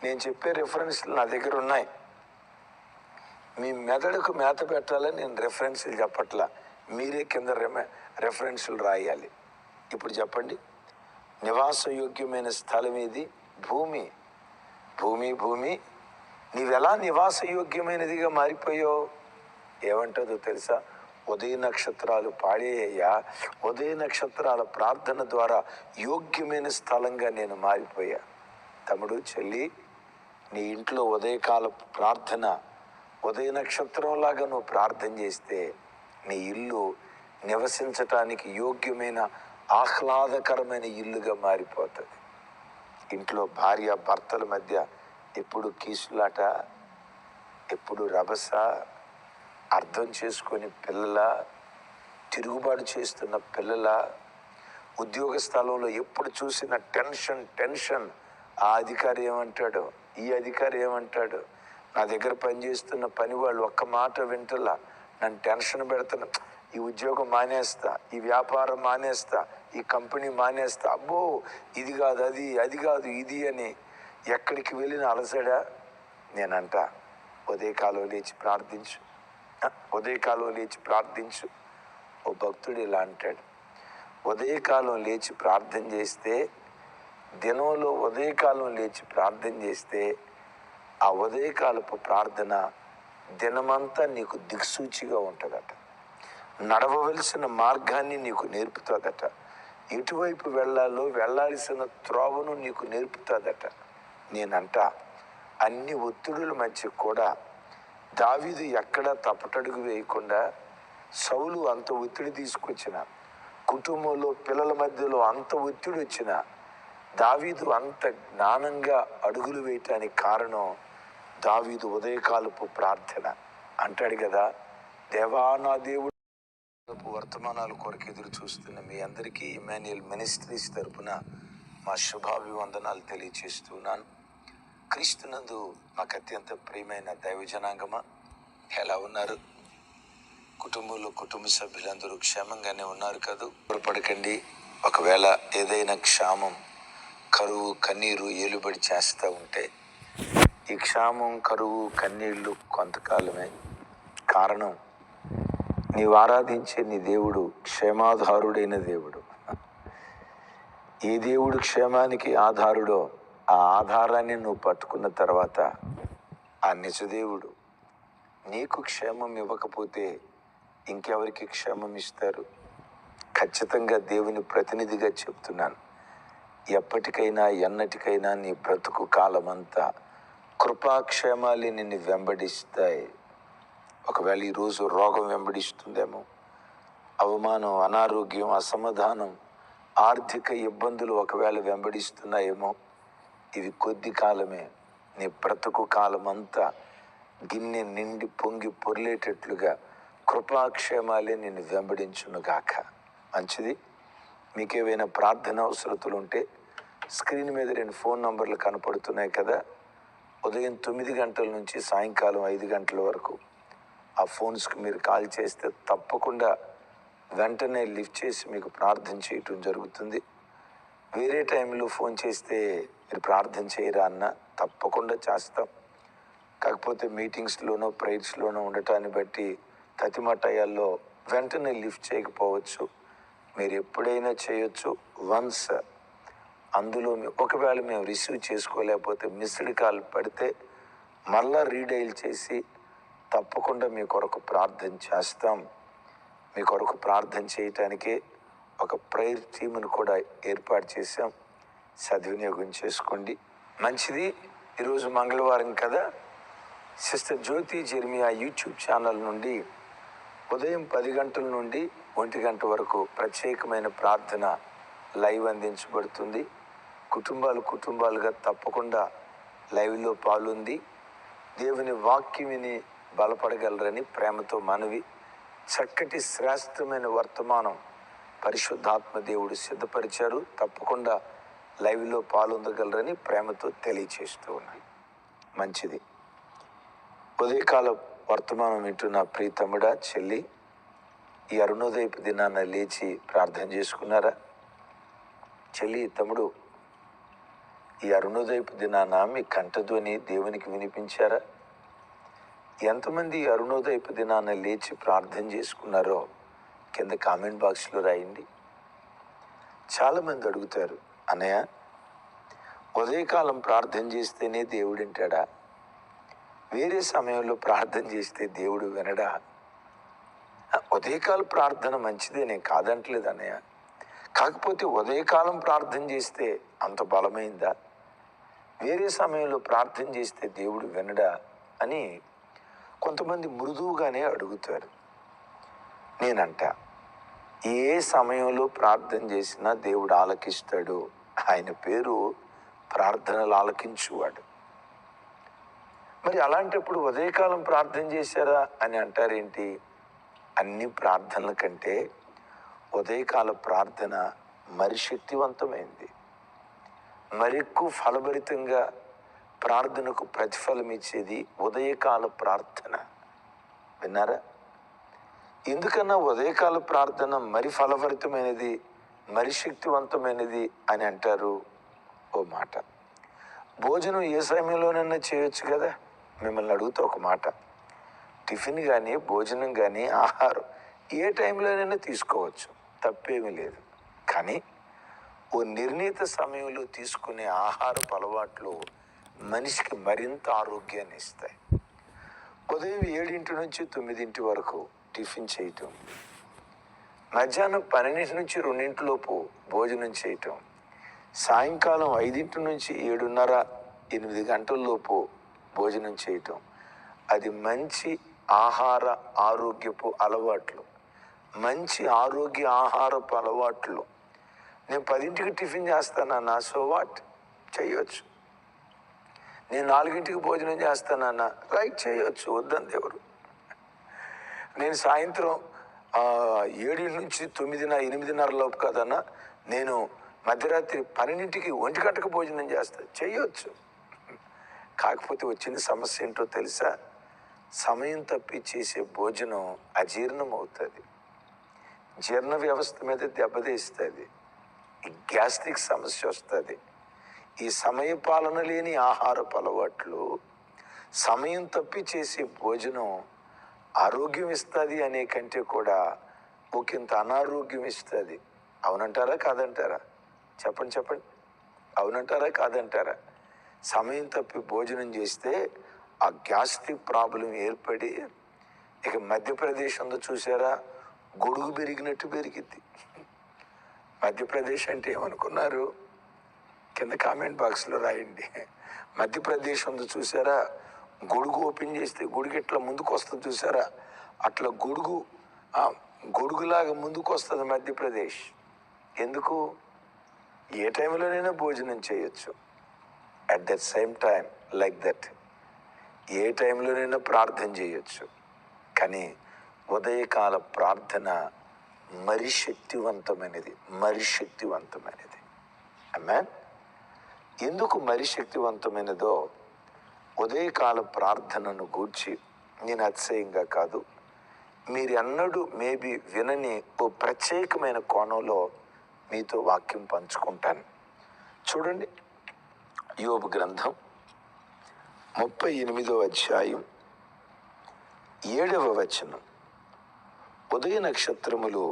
S1: నేను చెప్పే రెఫరెన్స్లు నా దగ్గర ఉన్నాయి. మీ మెదడుకు మేత పెట్టాలని నేను రెఫరెన్స్లు చెప్పట్లా, మీరే కింద రెఫరెన్స్లు రాయాలి. ఇప్పుడు చెప్పండి, నివాసయోగ్యమైన స్థలం ఏది? భూమి. భూమి భూమి నీవెలా నివాసయోగ్యమైనదిగా మారిపోయావు? ఏమంటుందో తెలుసా? ఉదయ నక్షత్రాలు పాడేయ్యా, ఉదయ నక్షత్రాల ప్రార్థన ద్వారా యోగ్యమైన స్థలంగా నేను మారిపోయా. తమ్ముడు, చెల్లి, నీ ఇంట్లో ఉదయకాల ప్రార్థన ఉదయ నక్షత్రంలాగా నువ్వు ప్రార్థన చేస్తే నీ ఇల్లు నివసించటానికి యోగ్యమైన ఆహ్లాదకరమైన ఇల్లుగా మారిపోతుంది. ఇంట్లో భార్య భర్తల మధ్య ఎప్పుడు కీసులాట, ఎప్పుడు రభస, అర్థం చేసుకొని పిల్లల, తిరుగుబాటు చేస్తున్న పిల్లల, ఉద్యోగ స్థలంలో ఎప్పుడు చూసిన టెన్షన్. ఆ అధికారి ఏమంటాడు, ఈ అధికారి ఏమంటాడు, నా దగ్గర పనిచేస్తున్న పని వాళ్ళు ఒక్క మాట వింటలా, నన్ను టెన్షన్ పెడుతున్నా, ఈ ఉద్యోగం మానేస్తా, ఈ వ్యాపారం మానేస్తా, ఈ కంపెనీ మానేస్తా, అబ్బో ఇది కాదు అది, అది కాదు ఇది అని ఎక్కడికి వెళ్ళిన అలసడా. నేనంట ఉదయకాలం లేచి ప్రార్థించు, ఉదయకాలం లేచి ప్రార్థించు. ఓ భక్తుడు ఇలా అంటాడు, ఉదయకాలం లేచి ప్రార్థన చేస్తే, దినంలో ఉదయకాలం లేచి ప్రార్థన చేస్తే ఆ ఉదయకాలపు ప్రార్థన దినమంతా నీకు దిక్సూచిగా ఉంటుందట. నడవవలసిన మార్గాన్ని నీకు నేర్పుతుందట. ఎటువైపు వెళ్ళాలో వెళ్ళాల్సిన త్రోవను నీకు నేర్పుతుందట. నేనంట అన్ని ఒత్తిడుల మధ్య కూడా దావీదు ఎక్కడా తప్పటడుగు వేయకుండా, సౌలు అంత ఒత్తిడి తీసుకొచ్చిన, కుటుంబంలో పిల్లల మధ్యలో అంత ఒత్తిడి వచ్చిన దావీదు అంత జ్ఞానంగా అడుగులు వేయటానికి కారణం దావీదు ఉదయకాలపు ప్రార్థన. అంటాడు కదా, దేవా నా దేవుడు. వర్తమానాల కొరకు ఎదురు చూస్తున్న మీ అందరికీ ఇమాన్యుయల్ మినిస్ట్రీస్ తరపున మా శుభాభివందనాలు తెలియచేస్తున్నాను. క్రీస్తునందు మాకు అత్యంత ప్రియమైన దైవజనాంగమా, ఎలా ఉన్నారు? కుటుంబంలో కుటుంబ సభ్యులందరూ క్షేమంగానే ఉన్నారు కదూ? పడకండి. ఒకవేళ ఏదైనా క్షామం, కరువు, కన్నీరు ఏలుబడి చేస్తూ ఉంటే, ఈ క్షామం, కరువు, కన్నీళ్లు కొంతకాలమే. కారణం, నీవు ఆరాధించే నీ దేవుడు క్షేమాధారుడైన దేవుడు. ఏ దేవుడు క్షేమానికి ఆధారుడో ఆ ఆధారాన్ని నువ్వు పట్టుకున్న తర్వాత ఆ నిజదేవుడు నీకు క్షేమం ఇవ్వకపోతే ఇంకెవరికి క్షేమం ఇస్తారు? ఖచ్చితంగా దేవుని ప్రతినిధిగా చెప్తున్నాను, ఎప్పటికైనా ఎన్నటికైనా నీ బ్రతుకు కాలమంతా కృపాక్షేమాలే నిన్ను వెంబడిస్తాయి. ఒకవేళ ఈరోజు రోగం వెంబడిస్తుందేమో, అవమానం, అనారోగ్యం, అసమాధానం, ఆర్థిక ఇబ్బందులు ఒకవేళ వెంబడిస్తున్నాయేమో, ఇవి కొద్ది కాలమే. నీ బ్రతుకు కాలమంతా గిన్నె నిండి పొంగి పొర్లేటట్లుగా కృపాక్షేమాలే నిన్ను వెంబడించునుగాక. మంచిది. మీకేవైనా ప్రార్థన అవసరతలు ఉంటే స్క్రీన్ మీద 2 ఫోన్ నంబర్లు కనపడుతున్నాయి కదా. ఉదయం 9 గంటల నుంచి సాయంకాలం 5 గంటల వరకు ఆ ఫోన్స్కి మీరు కాల్ చేస్తే తప్పకుండా వెంటనే లిఫ్ట్ చేసి మీకు ప్రార్థన చేయటం జరుగుతుంది. వేరే టైంలో ఫోన్ చేస్తే మీరు ప్రార్థన చేయరా అన్న తప్పకుండా చేస్తాం. కాకపోతే మీటింగ్స్లోనో ప్రేయర్స్లోనో ఉండటాన్ని బట్టి తతిమటయాల్లో వెంటనే లిఫ్ట్ చేయకపోవచ్చు. మీరు ఎప్పుడైనా చేయొచ్చు. వన్స్ అందులో ఒకవేళ మేము రిసీవ్ చేసుకోలేకపోతే మిస్డ్ కాల్ పడితే మళ్ళా రీడైల్ చేసి తప్పకుండా మీ కొరకు ప్రార్థన చేస్తాం. మీ కొరకు ప్రార్థన చేయటానికే ఒక ప్రేయర్ టీమును కూడా ఏర్పాటు చేశాం. సద్వినియోగం చేసుకోండి. మంచిది. ఈరోజు మంగళవారం కదా. సిస్టర్ జ్యోతి జెర్మియా యూట్యూబ్ ఛానల్ నుండి ఉదయం 10 గంటల నుండి 1 గంట వరకు ప్రత్యేకమైన ప్రార్థన లైవ్ అందించబడుతుంది. కుటుంబాలుగా తప్పకుండా లైవ్లో పాల్గొంది దేవుని వాక్యం విని బలపడగలరని ప్రేమతో మనవి. చక్కటి శ్రేష్టమైన వర్తమానం పరిశుద్ధాత్మ దేవుడు సిద్ధపరిచారు. తప్పకుండా లైవ్లో పాల్గొనగలరని ప్రేమతో తెలియచేస్తూ ఉన్నాయి. మంచిది. ఉదయకాల వర్తమానం వింటున్న ప్రీతముడా, చెల్లి, ఈ అరుణోదయపు దినాన లేచి ప్రార్థన చేసుకున్నారా? చెల్లి, తమ్ముడు, ఈ అరుణోదయపు దినాన మీ కంఠధ్వని దేవునికి వినిపించారా? ఎంతమంది ఈ అరుణోదయపు దినాన లేచి ప్రార్థన చేసుకున్నారో కింద కామెంట్ బాక్స్లో రాయండి. చాలామంది అడుగుతారు, అన్నయ్య, ఉదయకాలం ప్రార్థన చేస్తేనే దేవుడు వింటాడా? వేరే సమయంలో ప్రార్థన చేస్తే దేవుడు వినడా? ఉదయకాల ప్రార్థన మంచిదే, నేను కాదంటలేదు అన్నయ్య. కాకపోతే ఉదయకాలం ప్రార్థన చేస్తే అంత బలమైందా? వేరే సమయంలో ప్రార్థన చేస్తే దేవుడు వినడా అని కొంతమంది మృదువుగానే అడుగుతారు. నేనంట, ఏ సమయంలో ప్రార్థన చేసినా దేవుడు ఆలకిస్తాడు. ఆయన పేరు ప్రార్థనలు ఆలకించువాడు. మరి అలాంటప్పుడు ఉదయకాలం ప్రార్థన చేశారా అని అంటారేంటి? అన్ని ప్రార్థనల కంటే ఉదయకాల ప్రార్థన మరి శక్తివంతమైంది, మరెక్కువ ఫలభరితంగా ప్రార్థనకు ప్రతిఫలం ఇచ్చేది ఉదయకాల ప్రార్థన. విన్నారా? ఎందుకన్నా ఉదయకాల ప్రార్థన మరి ఫలభరితమైనది, మరి శక్తివంతమైనది అని అంటారు? ఓ మాట, భోజనం ఏ సమయంలోనైనా చేయొచ్చు కదా. మిమ్మల్ని అడుగుతా ఒక మాట, టిఫిన్ కానీ భోజనం కానీ ఆహారం ఏ టైంలోనైనా తీసుకోవచ్చు, తప్పేమీ లేదు. కానీ ఓ నిర్ణీత సమయంలో తీసుకునే ఆహారపు అలవాట్లు మనిషికి మరింత ఆరోగ్యాన్ని ఇస్తాయి. ఉదయం 7 నుంచి 9 వరకు టిఫిన్ చేయటం, మధ్యాహ్నం 12 నుంచి 2 లోపు భోజనం చేయటం, సాయంకాలం 5 నుంచి 7:30, 8 గంటల లోపు భోజనం చేయటం, అది మంచి ఆహార ఆరోగ్యపు అలవాట్లు, మంచి ఆరోగ్య ఆహారపు అలవాట్లు. నేను 10ంటికి టిఫిన్ చేస్తానన్నా, సో వాట్, చేయొచ్చు. నేను 4ంటికి భోజనం చేస్తానన్నా, రైట్, చేయొచ్చు, వద్దంది ఎవరు. నేను సాయంత్రం 7 నుంచి 8:30 లోపు కదన్నా, నేను మధ్యరాత్రి 12ంటికి 1 గంటకు భోజనం చేస్తాను, చేయొచ్చు. కాకపోతే వచ్చిన సమస్య ఏంటో తెలుసా? సమయం తప్పి చేసే భోజనం అజీర్ణం అవుతుంది, జీర్ణ వ్యవస్థ మీద దెబ్బతీస్తుంది, గ్యాస్ట్రిక్ సమస్య వస్తుంది. ఈ సమయ పాలన లేని ఆహారపు అలవాట్లు, సమయం తప్పి చేసే భోజనం ఆరోగ్యం ఇస్తుంది అనే కంటే కూడా ఒకంత అనారోగ్యం ఇస్తుంది. అవునంటారా కాదంటారా? చెప్పండి, అవునంటారా కాదంటారా? సమయం తప్పి భోజనం చేస్తే ఆ గ్యాస్ట్రిక్ ప్రాబ్లం ఏర్పడి, ఇక మధ్యప్రదేశ్ ఉందో చూసారా, గొడుగు పెరిగినట్టు పెరిగిద్ది. మధ్యప్రదేశ్ అంటే ఏమనుకున్నారు? కింద కామెంట్ బాక్స్లో రాయండి. మధ్యప్రదేశ్ ఉందో చూసారా, గొడుగు ఓపెన్ చేస్తే గొడుగు ఇట్లా ముందుకు వస్తుంది చూసారా, అట్లా గొడుగులాగా ముందుకు వస్తుంది మధ్యప్రదేశ్. ఎందుకు? ఏ టైంలోనైనా భోజనం చేయొచ్చు, at that same time like that ఏ టైంలోనైనా ప్రార్థన చేయొచ్చు. కానీ ఉదయకాల ప్రార్థన మరి శక్తివంతమైనది. ఆమేన్. ఎందుకు మరి శక్తివంతమైనదో ఉదయకాల ప్రార్థనను గూర్చి నేను అతిశయంగా కాదు, మీరు అన్నడు మేబీ వినని ఓ ప్రత్యేకమైన కోణంలో మీతో వాక్యం పంచుకుంటాను. చూడండి, యోబు గ్రంథం 38వ అధ్యాయం 7వ వచనం. ఉదయ నక్షత్రములు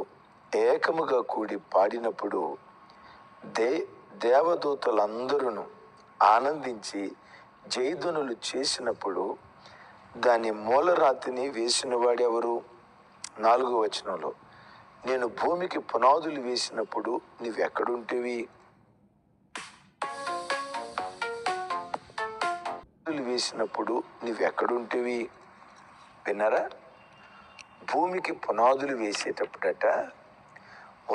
S1: ఏకముగా కూడి పాడినప్పుడు దేవదూతలందరూ ఆనందించి జయధ్వనులు చేసినప్పుడు దాని మూలరాతిని వేసిన వాడెవరు? 4వ వచనంలో, నేను భూమికి పునాదులు వేసినప్పుడు నువ్వెక్కడుంటేవి? వేసినప్పుడు నువ్వెక్కడుంటేవి? విన్నారా? భూమికి పునాదులు వేసేటప్పుడట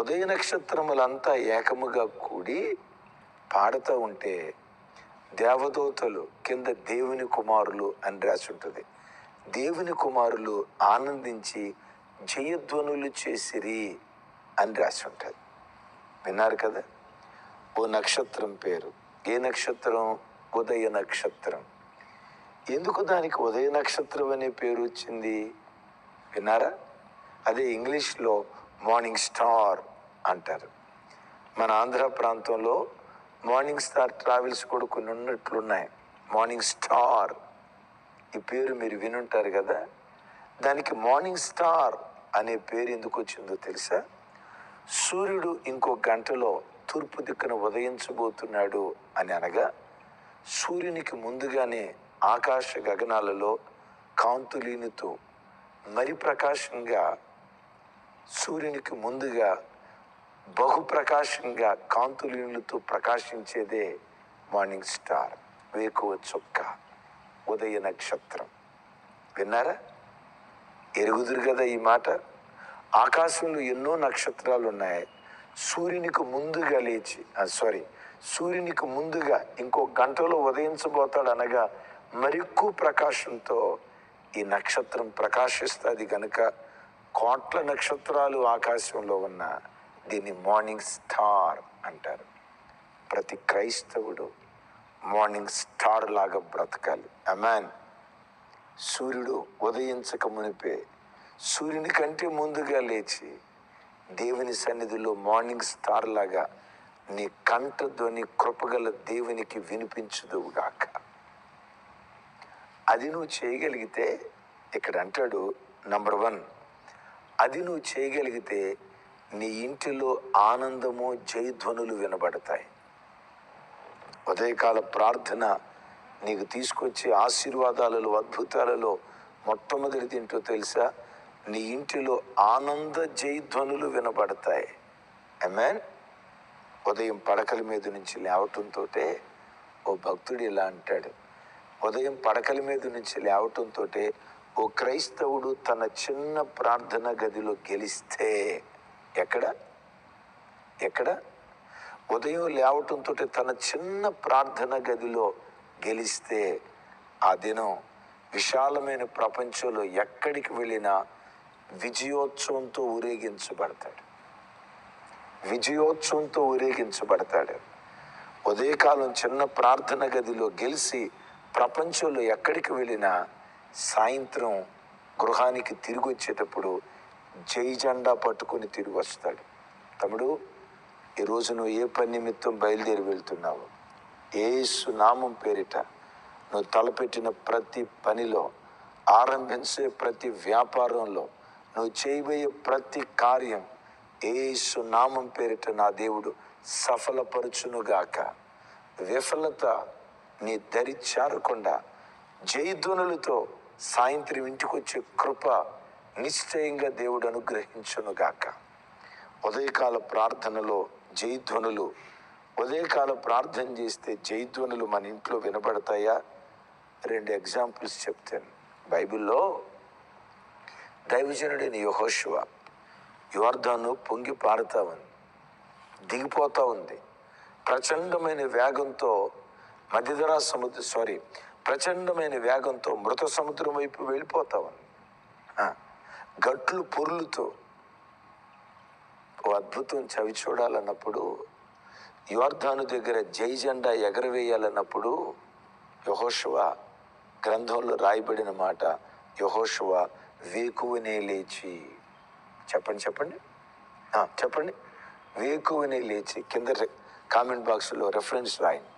S1: ఉదయ నక్షత్రములంతా ఏకముగా కూడి పాడుతూ ఉంటే దేవదూతలు కింద దేవుని కుమారులు అని రాసి ఉంటుంది. దేవుని కుమారులు ఆనందించి జయధ్వనులు చేసిరి అని రాసి ఉంటుంది. విన్నారు కదా? ఓ నక్షత్రం పేరు. ఏ నక్షత్రం? ఉదయ నక్షత్రం. ఎందుకు దానికి ఉదయ నక్షత్రం అనే పేరు వచ్చింది? విన్నారా? అదే ఇంగ్లీష్లో మార్నింగ్ స్టార్ అంటారు. మన ఆంధ్ర ప్రాంతంలో మార్నింగ్ స్టార్ ట్రావెల్స్ కూడా కొన్ని ఉన్నట్లున్నాయి. మార్నింగ్ స్టార్ ఈ పేరు మీరు వినుంటారు కదా. దానికి మార్నింగ్ స్టార్ అనే పేరు ఎందుకు వచ్చిందో తెలుసా? సూర్యుడు ఇంకో గంటలో తూర్పు దిక్కున ఉదయించబోతున్నాడు అని అనగా, సూర్యునికి ముందుగానే ఆకాశ గగనాలలో కాంతులీనుతూ మరి ప్రకాశంగా, సూర్యునికి ముందుగా బహుప్రకాశంగా కాంతులీనులతో ప్రకాశించేదే మార్నింగ్ స్టార్, వేకువ చుక్క, ఉదయ నక్షత్రం. విన్నారా? ఎరుగుదురు కదా ఈ మాట. ఆకాశంలో ఎన్నో నక్షత్రాలు ఉన్నాయి. సూర్యునికి ముందుగా ఇంకో గంటలో ఉదయించబోతాడు అనగా మరెక్కువ ప్రకాశంతో ఈ నక్షత్రం ప్రకాశిస్తుంది కనుక కోట్ల నక్షత్రాలు ఆకాశంలో ఉన్న దీన్ని మార్నింగ్ స్టార్ అంటారు. ప్రతి క్రైస్తవుడు మార్నింగ్ స్టార్ లాగా బ్రతకాలి. ఆమేన్. సూర్యుడు ఉదయించక మునిపే, సూర్యుని కంటే ముందుగా లేచి దేవుని సన్నిధిలో మార్నింగ్ స్టార్ లాగా నీ కంఠధ్వని కృపగల దేవునికి వినిపించుదువుగాక. అది నువ్వు చేయగలిగితే, ఇక్కడ అంటాడు నంబర్ 1, అది నువ్వు చేయగలిగితే నీ ఇంటిలో ఆనందము జయధ్వనులు వినబడతాయి. ఉదయకాల ప్రార్థన నీకు తీసుకొచ్చే ఆశీర్వాదాలలో, అద్భుతాలలో మొట్టమొదటిది ఏంటో తెలుసా? నీ ఇంటిలో ఆనంద జయధ్వనులు వినబడతాయి. ఆమేన్. ఉదయం పడకల మీద నుంచి లేవటంతో ఓ భక్తుడు ఇలా అంటాడు, ఉదయం పడకల మీద నుంచి లేవటంతో ఓ క్రైస్తవుడు తన చిన్న ప్రార్థన గదిలో గెలిస్తే ఎక్కడ ఎక్కడ ఉదయం లేవటంతో తన చిన్న ప్రార్థన గదిలో గెలిస్తే ఆ దినం విశాలమైన ప్రపంచంలో ఎక్కడికి వెళ్ళినా విజయోత్సవంతో ఊరేగించబడతాడు. విజయోత్సవంతో ఊరేగించబడతాడు. ఉదయకాలం చిన్న ప్రార్థన గదిలో గెలిచి ప్రపంచంలో ఎక్కడికి వెళ్ళినా సాయంత్రం గృహానికి తిరిగి వచ్చేటప్పుడు జై జెండా పట్టుకొని తిరిగి వస్తాడు. తమ్ముడు, ఈరోజు నువ్వు ఏ పని నిమిత్తం బయలుదేరి వెళ్తున్నావు? యేసు నామం పేరిట నువ్వు తలపెట్టిన ప్రతి పనిలో, ఆరంభించే ప్రతి వ్యాపారంలో, నువ్వు చేయబోయే ప్రతి కార్యం యేసు నామం పేరిట నా దేవుడు సఫలపరచునుగాక. విఫలత నీ దరి చేరకుండా జయధ్వనులతో సాయంత్రం ఇంటికి వచ్చే కృప నిశ్చయంగా దేవుడు అనుగ్రహించునుగాక. ఉదయకాల ప్రార్థనలో జయధ్వనులు, ఉదయకాల ప్రార్థన చేస్తే జయధ్వనులు మన ఇంట్లో వినబడతాయా? 2 ఎగ్జాంపుల్స్ చెప్తాను. బైబిల్లో దైవజనుడైన యెహోషువ యోర్దాను పొంగి పారుతా ఉంది, దిగిపోతా ఉంది. ప్రచండమైన వేగంతో ప్రచండమైన వేగంతో మృత సముద్రం వైపు వెళ్ళిపోతా ఉంది. గట్లు పొర్లుతో ఓ అద్భుతం చవి చూడాలన్నప్పుడు, యోర్దాను దగ్గర జై జెండా ఎగరవేయాలన్నప్పుడు యెహోషువ గ్రంథంలో రాయబడిన మాట, యెహోషువ వేకువనే లేచి, చెప్పండి వేకువనే లేచి, కింద కామెంట్ బాక్స్లో రెఫరెన్స్ రాయండి.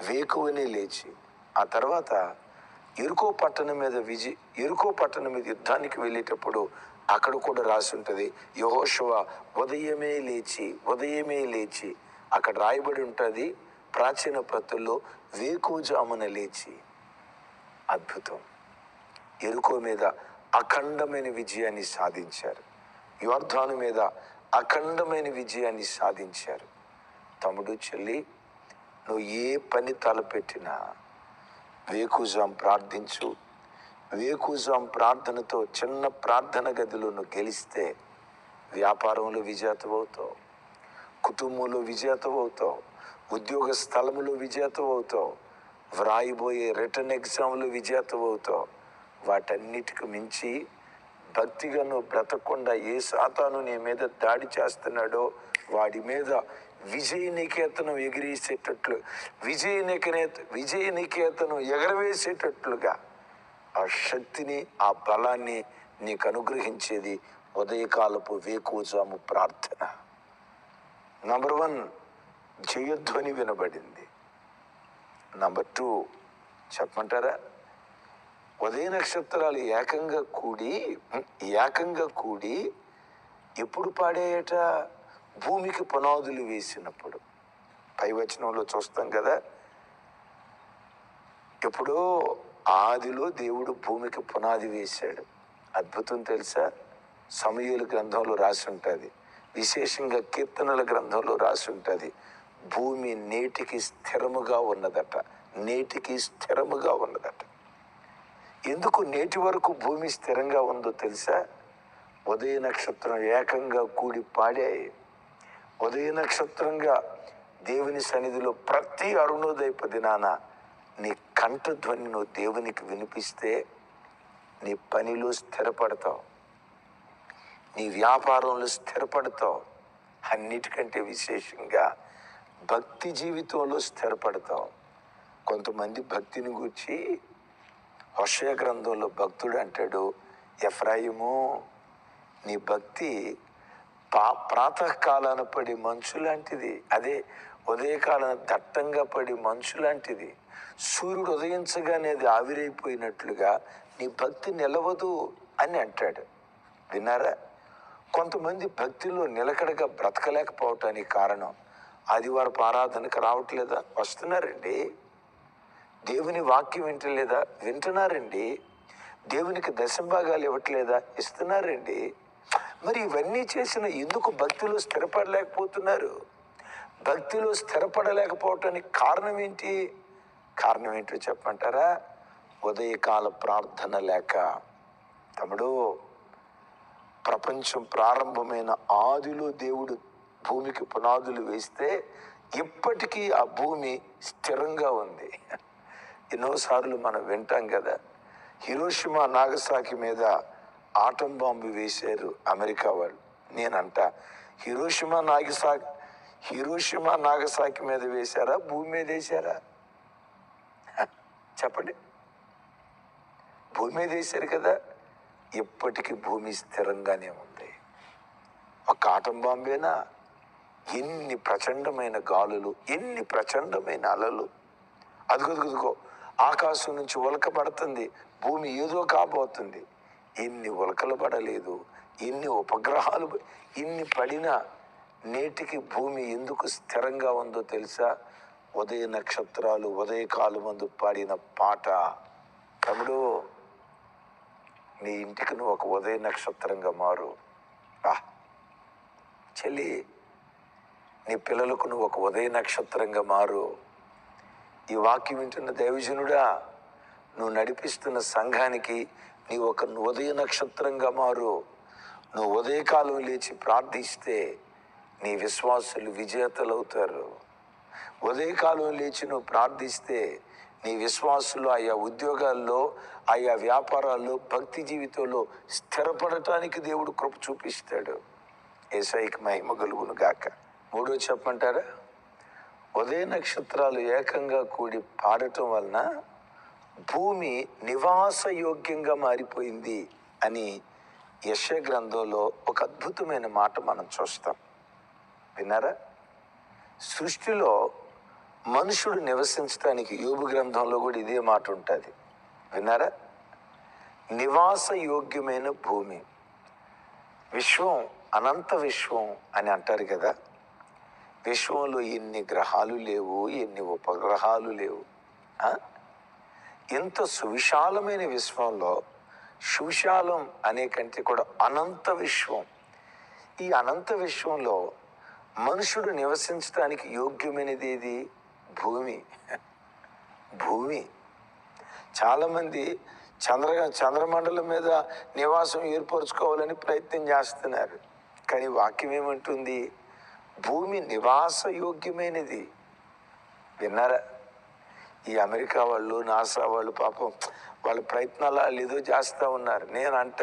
S1: వేకువనే లేచి, ఆ తర్వాత ఎరుకో పట్టణం మీద యుద్ధానికి వెళ్ళేటప్పుడు అక్కడ కూడా రాసి ఉంటుంది, యెహోషువ ఉదయమే లేచి. అక్కడ రాయబడి ఉంటుంది ప్రాచీన ప్రతుల్లో వేకువజామున లేచి. అద్భుతం. ఎరుకో మీద అఖండమైన విజయాన్ని సాధించారు. యోర్దాను మీద అఖండమైన విజయాన్ని సాధించారు. తమ్ముడు, చెల్లి, నువ్వు ఏ పని తలపెట్టినా వేకుజాం ప్రార్థించు. వేకుజాం ప్రార్థనతో చిన్న ప్రార్థన గదిలో నువ్వు గెలిస్తే వ్యాపారంలో విజేతం అవుతావు, కుటుంబంలో విజేతం అవుతావు, ఉద్యోగ స్థలంలో విజేతం అవుతావు, వ్రాయిబోయే రిటర్న్ ఎగ్జామ్లో విజేతం అవుతావు. వాటన్నిటికి మించి భక్తిగా నువ్వు బ్రతకకుండా ఏ సాతాను నీ మీద దాడి చేస్తున్నాడో వాడి మీద విజయనికేతనం ఎగిరేసేటట్లు, విజయనికేతనం ఎగరవేసేటట్లుగా ఆ శక్తిని, ఆ బలాన్ని నీకు అనుగ్రహించేది ఉదయకాలపు వేకువజాము ప్రార్థన. నంబర్ 1, జయధ్వని వినబడింది. నంబర్ 2, చెప్పమంటారా? ఉదయ నక్షత్రాలు ఏకంగా కూడి ఎప్పుడు పాడాయట? భూమికి పునాదులు వేసినప్పుడు. పై వచనంలో చూస్తాం కదా, ఎప్పుడో ఆదిలో దేవుడు భూమికి పునాది వేశాడు. అద్భుతం తెలుసా? సమూయేలు గ్రంథంలో రాసి ఉంటుంది, విశేషంగా కీర్తనల గ్రంథంలో రాసి ఉంటుంది, భూమి నేటికి స్థిరముగా ఉన్నదట. ఎందుకు నేటి వరకు భూమి స్థిరంగా ఉందో తెలుసా? ఉదయ నక్షత్రం ఏకంగా కూడి పాడాయి. ఉదయ నక్షత్రంగా దేవుని సన్నిధిలో ప్రతి అరుణోదయపు దినాన నీ కంఠధ్వని నువ్వు దేవునికి వినిపిస్తే నీ పనిలో స్థిరపడతావు, నీ వ్యాపారంలో స్థిరపడతావు, అన్నిటికంటే విశేషంగా భక్తి జీవితంలో స్థిరపడతావు. కొంతమంది భక్తిని గూర్చి హోషేయ గ్రంథంలో భక్తుడు అంటాడు, ఎఫ్రాయిము, నీ భక్తి ప్రాతకాలాన పడి మంచు లాంటిది, అదే ఉదయకాలాన దట్టంగా పడి మంచు లాంటిది. సూర్యుడు ఉదయించగానే అది ఆవిరైపోయినట్లుగా నీ భక్తి నిలవదు అని అంటాడు. విన్నారా? కొంతమంది భక్తిలో నిలకడగా బ్రతకలేకపోవటానికి కారణం ఆదివారపు ఆరాధనకు రావట్లేదా? వస్తున్నారండి. దేవుని వాక్యం వింటలేదా? వింటున్నారండి. దేవునికి దశంభాగాలు ఇవ్వట్లేదా? ఇస్తున్నారండి. మరి ఇవన్నీ చేసిన ఎందుకు భక్తిలో స్థిరపడలేకపోతున్నారు? భక్తిలో స్థిరపడలేకపోవటానికి కారణం ఏంటో చెప్పమంటారా? ఉదయకాల ప్రార్థన లేక. తమ్ముడు, ప్రపంచం ప్రారంభమైన ఆదిలో దేవుడు భూమికి పునాదులు వేస్తే ఇప్పటికీ ఆ భూమి స్థిరంగా ఉంది. ఎన్నోసార్లు మనం వింటాం కదా, హిరోషిమా నాగసాకి మీద ఆటం బాంబు వేశారు అమెరికా వాళ్ళు. నేనంట, హిరోషిమా నాగసాకి మీద వేశారా, భూమి మీద వేశారా? చెప్పండి. భూమి మీద వేశారు కదా. ఇప్పటికీ భూమి స్థిరంగానే ఉంది. ఒక ఆటం బాంబేనా? ఎన్ని ప్రచండమైన గాలులు, ఎన్ని ప్రచండమైన అలలు. అదుగో ఆకాశం నుంచి ఉలక పడుతుంది, భూమి ఏదో కాబోతుంది. ఎన్ని ఉలకలు పడలేదు, ఎన్ని ఉపగ్రహాలు, ఇన్ని పడినా నేటికి భూమి ఎందుకు స్థిరంగా ఉందో తెలుసా? ఉదయ నక్షత్రాలు ఉదయకాలమందు పాడిన పాట. తమ్ముడు, నీ ఇంటికి నువ్వు ఒక ఉదయ నక్షత్రంగా మారు. చెల్లి, నీ పిల్లలకు నువ్వు ఒక ఉదయ నక్షత్రంగా మారు. ఈ వాక్యం వింటున్న దైవజనుడా, నువ్వు నడిపిస్తున్న సంఘానికి నీ ఒక ఉదయ నక్షత్రంగా మారు. నువ్వు ఉదయకాలం లేచి ప్రార్థిస్తే నీ విశ్వాసులు విజేతలవుతారు. ఉదయకాలం లేచి నువ్వు ప్రార్థిస్తే నీ విశ్వాసులు ఆయా ఉద్యోగాల్లో, ఆయా వ్యాపారాల్లో, భక్తి జీవితంలో స్థిరపడటానికి దేవుడు కృప చూపిస్తాడు. యేసయ్యకి మహిమ కలుగును గాక. మూడో చెప్పమంటారా? ఉదయ నక్షత్రాలు ఏకంగా కూడి పాడటం వలన భూమి నివాస యోగ్యంగా మారిపోయింది అని యెషయా గ్రంథంలో ఒక అద్భుతమైన మాట మనం చూస్తాం. విన్నారా? సృష్టిలో మనుషుడు నివసించడానికి యోబు గ్రంథంలో కూడా ఇదే మాట ఉంటుంది. విన్నారా? నివాస యోగ్యమైన భూమి. విశ్వం అనంత విశ్వం అని అంటారు కదా. విశ్వంలో ఎన్ని గ్రహాలు లేవు, ఎన్ని ఉపగ్రహాలు లేవు. ఎంత సువిశాలమైన విశ్వంలో, సువిశాలం అనే కంటే కూడా అనంత విశ్వం. ఈ అనంత విశ్వంలో మనుషుడు నివసించడానికి యోగ్యమైనది ఏది? భూమి. భూమి. చాలామంది చంద్రమండలం మీద నివాసం ఏర్పరచుకోవాలని ప్రయత్నం చేస్తున్నారు. కానీ వాక్యం ఏమంటుంది? భూమి నివాస యోగ్యమైనది. విన్నారా? ఈ అమెరికా వాళ్ళు, నాసా వాళ్ళు పాపం వాళ్ళ ప్రయత్నాలు ఏదో చేస్తూ ఉన్నారు. నేనంట,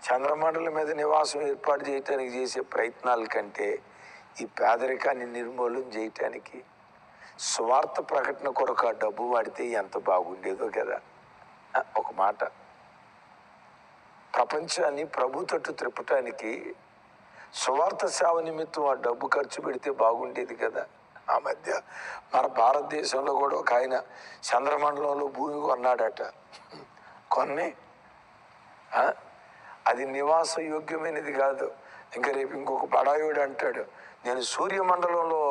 S1: చంద్రమండలం మీద నివాసం ఏర్పాటు చేయటానికి చేసే ప్రయత్నాల కంటే ఈ పేదరికాన్ని నిర్మూలన చేయటానికి స్వార్థ ప్రకటన కొరకు ఆ డబ్బు వాడితే ఎంత బాగుండేదో కదా. ఒక మాట, ప్రపంచాన్ని ప్రభు తట్టు త్రిప్పటానికి స్వార్థ సేవ నిమిత్తం ఆ డబ్బు ఖర్చు పెడితే బాగుండేది కదా. ఆ మధ్య మన భారతదేశంలో కూడా ఒక ఆయన చంద్రమండలంలో భూమి కొన్నాడట. కొన్ని అది నివాస యోగ్యమైనది కాదు. ఇంకా రేపు ఇంకొక బడాయుడు అంటాడు, నేను సూర్యమండలంలో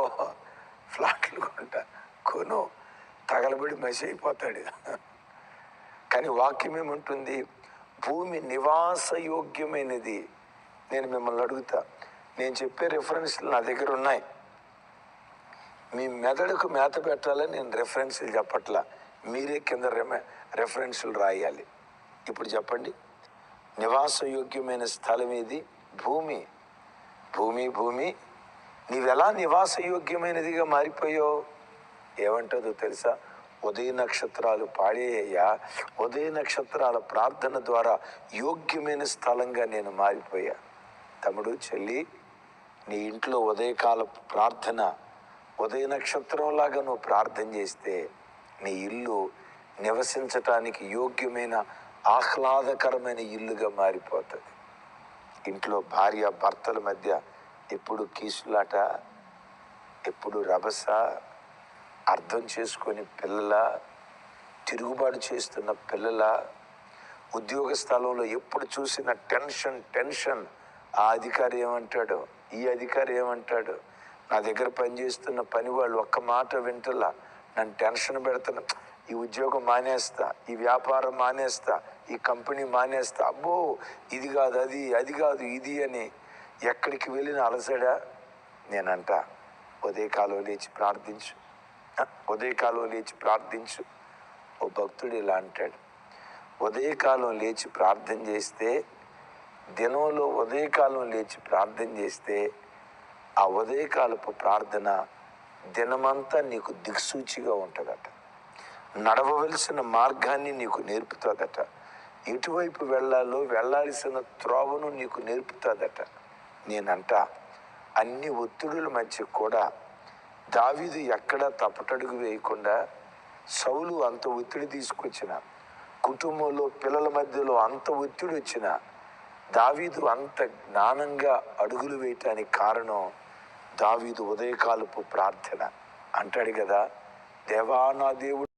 S1: ఫ్లాట్లు కొంటా. కొను, తగలబడి మసి అయిపోతాడు. కానీ వాక్యం ఏముంటుంది? భూమి నివాస యోగ్యమైనది. నేను మిమ్మల్ని అడుగుతా, నేను చెప్పే రెఫరెన్స్లు నా దగ్గర ఉన్నాయి. మీ మెదడుకు మేత పెట్టాలని నేను రెఫరెన్స్లు చెప్పట్లా, మీరే కింద రెఫరెన్స్లు రాయాలి. ఇప్పుడు చెప్పండి, నివాసయోగ్యమైన స్థలం ఏది? భూమి. భూమి భూమి నీవెలా నివాసయోగ్యమైనదిగా మారిపోయావు? ఏమంటుందో తెలుసా? ఉదయ నక్షత్రాలు పాడేయ్యా, ఉదయ నక్షత్రాల ప్రార్థన ద్వారా యోగ్యమైన స్థలంగా నేను మారిపోయా. తమ్ముడు, చెల్లి, నీ ఇంట్లో ఉదయకాల ప్రార్థన ఉదయ నక్షత్రంలాగా నువ్వు ప్రార్థన చేస్తే నీ ఇల్లు నివసించటానికి యోగ్యమైన ఆహ్లాదకరమైన ఇల్లుగా మారిపోతుంది. ఇంట్లో భార్య భర్తల మధ్య ఎప్పుడు కీసులాట, ఎప్పుడు రభస, అర్థం చేసుకొని పిల్లల, తిరుగుబాటు చేస్తున్న పిల్లల, ఉద్యోగ స్థలంలో ఎప్పుడు చూసిన టెన్షన్. ఆ అధికారి ఏమంటాడు, ఈ అధికారి ఏమంటాడు, నా దగ్గర పనిచేస్తున్న పని వాళ్ళు ఒక్క మాట వింటలా, నన్ను టెన్షన్ పెడుతున్నా. ఈ ఉద్యోగం మానేస్తా, ఈ వ్యాపారం మానేస్తా, ఈ కంపెనీ మానేస్తా, అబ్బో ఇది కాదు అది, అది కాదు ఇది అని ఎక్కడికి వెళ్ళిన అలసడా. నేనంట, ఉదయకాలం లేచి ప్రార్థించు, ఉదయకాలం లేచి ప్రార్థించు. ఓ భక్తుడు ఇలా అంటాడు, ఉదయకాలం లేచి ప్రార్థన చేస్తే, దినంలో ఉదయకాలం లేచి ప్రార్థన చేస్తే ఆ ఉదయకాలపు ప్రార్థన దినమంతా నీకు దిక్సూచిగా ఉంటుందట. నడవవలసిన మార్గాన్ని నీకు నేర్పుతుందట. ఎటువైపు వెళ్ళాలో వెళ్ళాల్సిన త్రోవను నీకు నేర్పుతుందట. నేనంట అన్ని ఒత్తిడుల మధ్య కూడా దావీదు ఎక్కడా తప్పటడుగు వేయకుండా, సౌలు అంత ఒత్తిడి తీసుకొచ్చిన, కుటుంబంలో పిల్లల మధ్యలో అంత ఒత్తిడి వచ్చిన, దావీదు అంత జ్ఞానంగా అడుగులు వేయటానికి కారణం దావీదు ఉదయకాలపు ప్రార్థన. అంటాడు కదా, దేవా నా దేవుడు